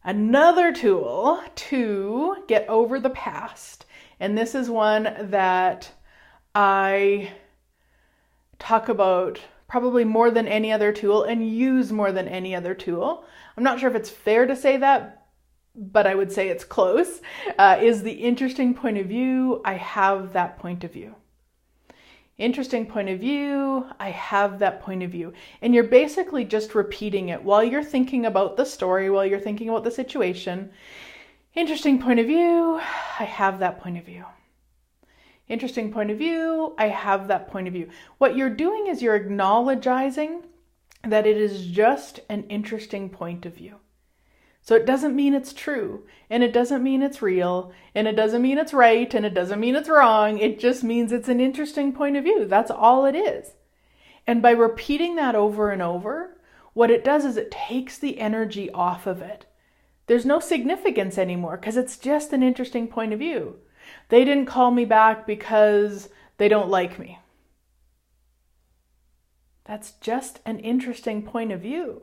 Another tool to get over the past, and this is one that I talk about probably more than any other tool and use more than any other tool. I'm not sure if it's fair to say that, but I would say it's close, is the interesting point of view. I have that point of view. Interesting point of view, I have that point of view. And you're basically just repeating it while you're thinking about the story, while you're thinking about the situation. Interesting point of view, I have that point of view. Interesting point of view, I have that point of view. What you're doing is you're acknowledging that it is just an interesting point of view. So it doesn't mean it's true, and it doesn't mean it's real, and it doesn't mean it's right, and it doesn't mean it's wrong. It just means it's an interesting point of view. That's all it is. And by repeating that over and over, what it does is it takes the energy off of it. There's no significance anymore because it's just an interesting point of view. They didn't call me back because they don't like me. That's just an interesting point of view.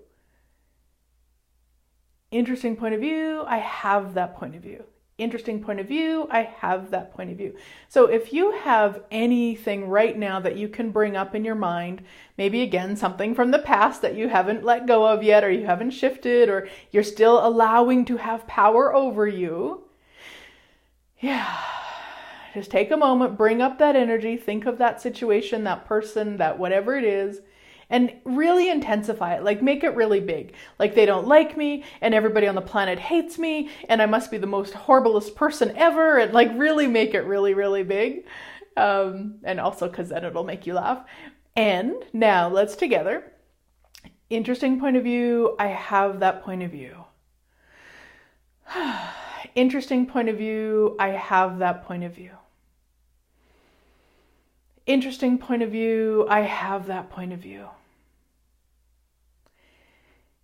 Interesting point of view, I have that point of view. Interesting point of view, I have that point of view. So if you have anything right now that you can bring up in your mind, maybe again, something from the past that you haven't let go of yet, or you haven't shifted, or you're still allowing to have power over you, just take a moment, bring up that energy, think of that situation, that person, that whatever it is, and really intensify it. Like make it really big. Like they don't like me and everybody on the planet hates me and I must be the most horriblest person ever, and like really make it really, really big. And also because then it'll make you laugh. And now let's together. Interesting point of view. I have that point of view. Interesting point of view. I have that point of view. Interesting point of view. I have that point of view.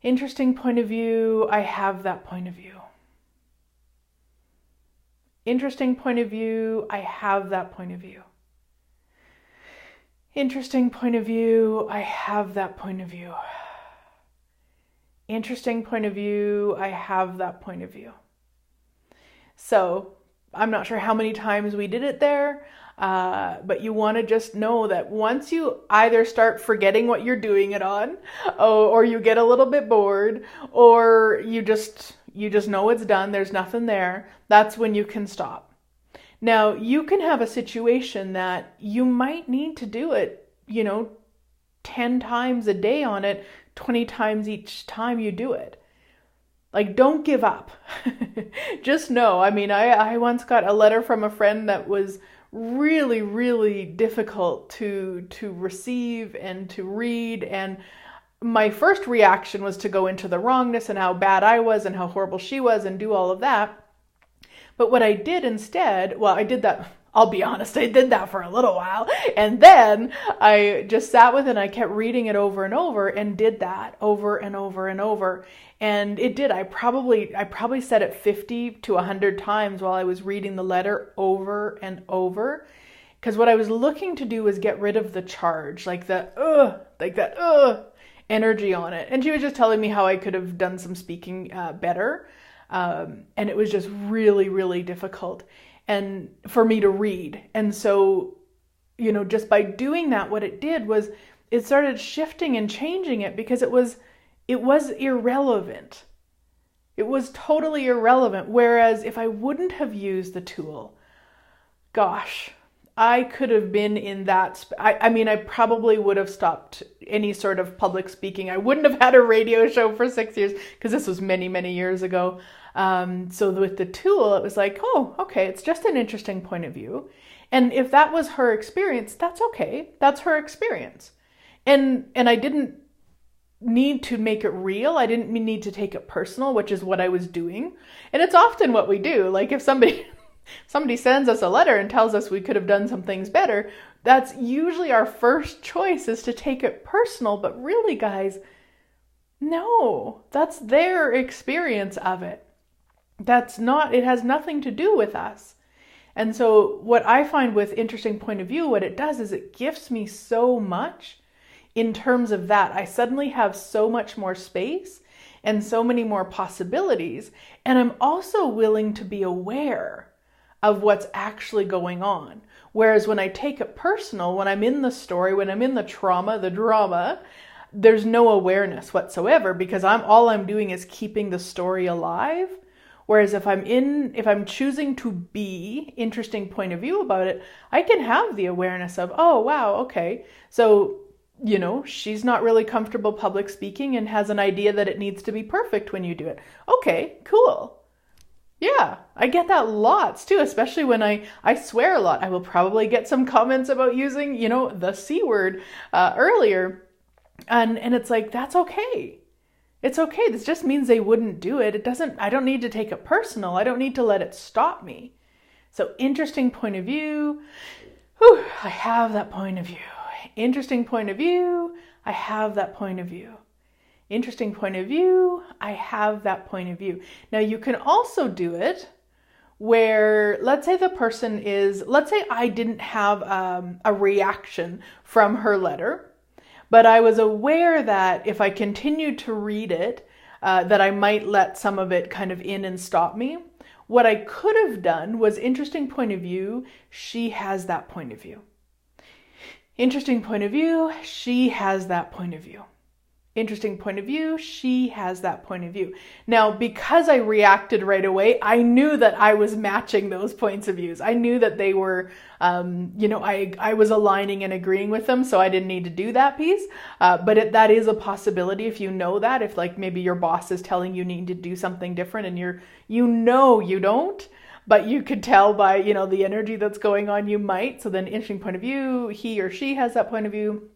Interesting point of view, I have that point of view. Interesting point of view, I have that point of view. Interesting point of view, I have that point of view. Interesting point of view, I have that point of view. So, I'm not sure how many times we did it there, but you want to just know that once you either start forgetting what you're doing it on, or you get a little bit bored, or you just know it's done, there's nothing there, that's when you can stop. Now, you can have a situation that you might need to do it, 10 times a day on it, 20 times each time you do it. Like, don't give up. Just know. I mean, I once got a letter from a friend that was really, really difficult to receive and to read. And my first reaction was to go into the wrongness and how bad I was and how horrible she was and do all of that. But what I did instead, I did that. I'll be honest, I did that for a little while. And then I just sat with it and I kept reading it over and over and did that over and over and over. And it did. I probably said it 50 to 100 times while I was reading the letter over and over. Because what I was looking to do was get rid of the charge, like that energy on it. And she was just telling me how I could have done some speaking better. And it was just really, really difficult and for me to read. And so, just by doing that, what it did was it started shifting and changing it because it was irrelevant. It was totally irrelevant. Whereas if I wouldn't have used the tool, gosh, I could have been in that. I probably would have stopped any sort of public speaking. I wouldn't have had a radio show for 6 years because this was many, many years ago. So with the tool, it was like, oh, okay, it's just an interesting point of view. And if that was her experience, that's okay. That's her experience. And I didn't need to make it real. I didn't need to take it personal, which is what I was doing. And it's often what we do. Like if somebody sends us a letter and tells us we could have done some things better, that's usually our first choice is to take it personal. But really, guys, no, that's their experience of it. It has nothing to do with us. And so what I find with interesting point of view, what it does is it gifts me so much in terms of that. I suddenly have so much more space and so many more possibilities. And I'm also willing to be aware of what's actually going on. Whereas when I take it personal, when I'm in the story, when I'm in the trauma, the drama, there's no awareness whatsoever, because all I'm doing is keeping the story alive. Whereas if I'm choosing to be interesting point of view about it, I can have the awareness of, oh, wow, okay. So, she's not really comfortable public speaking and has an idea that it needs to be perfect when you do it. Okay, cool. Yeah, I get that lots too, especially when I swear a lot. I will probably get some comments about using, the C word earlier. And it's like, that's okay. It's okay. This just means they wouldn't do it. I don't need to take it personal. I don't need to let it stop me. So interesting point of view. Whew, I have that point of view. Interesting point of view. I have that point of view. Interesting point of view. I have that point of view. Now you can also do it where, let's say I didn't have a reaction from her letter, but I was aware that if I continued to read it, that I might let some of it kind of in and stop me. What I could have done was interesting point of view, she has that point of view. Interesting point of view, she has that point of view. Interesting point of view, she has that point of view. Now, because I reacted right away, I knew that I was matching those points of views. I knew that they were, I was aligning and agreeing with them, so I didn't need to do that piece. But that is a possibility if you know that. If like maybe your boss is telling you need to do something different and you don't, but you could tell by, the energy that's going on, you might. So then interesting point of view, he or she has that point of view.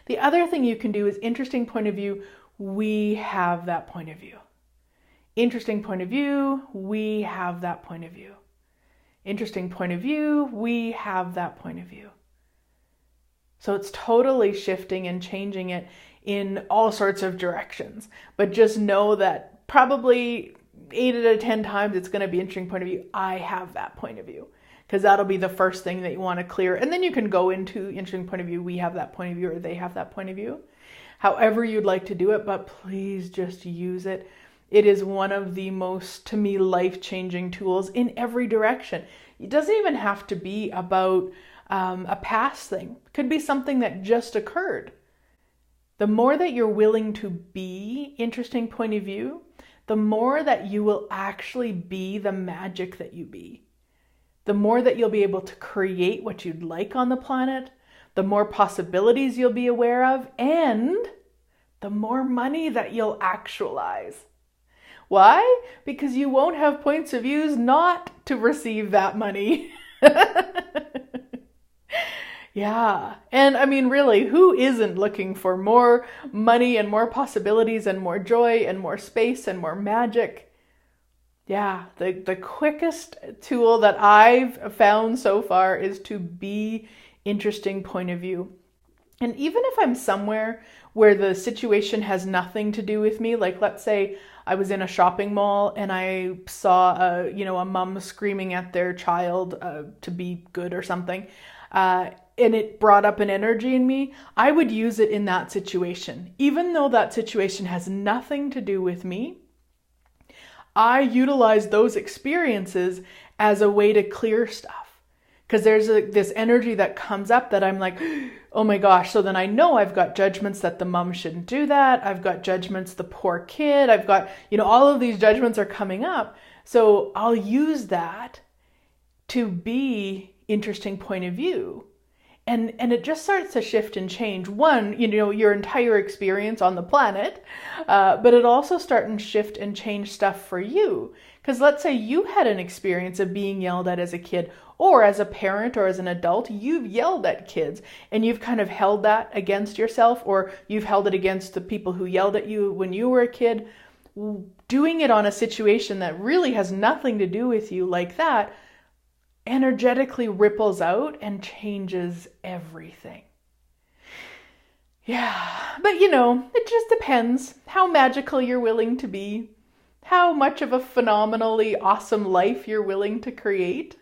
The other thing you can do is interesting point of view, we have that point of view. Interesting point of view, we have that point of view. Interesting point of view, we have that point of view. So it's totally shifting and changing it in all sorts of directions. But just know that probably 8 out of 10 times it's going to be interesting point of view, I have that point of view. Because that'll be the first thing that you want to clear. And then you can go into interesting point of view, we have that point of view, or they have that point of view. However you'd like to do it, but please just use it. It is one of the most, to me, life-changing tools in every direction. It doesn't even have to be about a past thing. It could be something that just occurred. The more that you're willing to be interesting point of view, the more that you will actually be the magic that you be. The more that you'll be able to create what you'd like on the planet, the more possibilities you'll be aware of, and the more money that you'll actualize. Why? Because you won't have points of views not to receive that money. Yeah. And I mean, really, who isn't looking for more money and more possibilities and more joy and more space and more magic? Yeah, the quickest tool that I've found so far is to be interesting point of view. And even if I'm somewhere where the situation has nothing to do with me, like let's say I was in a shopping mall and I saw a mom screaming at their child to be good or something, and it brought up an energy in me, I would use it in that situation. Even though that situation has nothing to do with me, I utilize those experiences as a way to clear stuff. Because there's this energy that comes up that I'm like, oh my gosh. So then I know I've got judgments that the mom shouldn't do that. I've got judgments, the poor kid. I've got, all of these judgments are coming up. So I'll use that to be interesting point of view. And it just starts to shift and change. One, your entire experience on the planet, but it also starts to shift and change stuff for you. Because let's say you had an experience of being yelled at as a kid, or as a parent or as an adult, you've yelled at kids and you've kind of held that against yourself, or you've held it against the people who yelled at you when you were a kid. Doing it on a situation that really has nothing to do with you like that energetically ripples out and changes everything. Yeah, but it just depends how magical you're willing to be, how much of a phenomenally awesome life you're willing to create.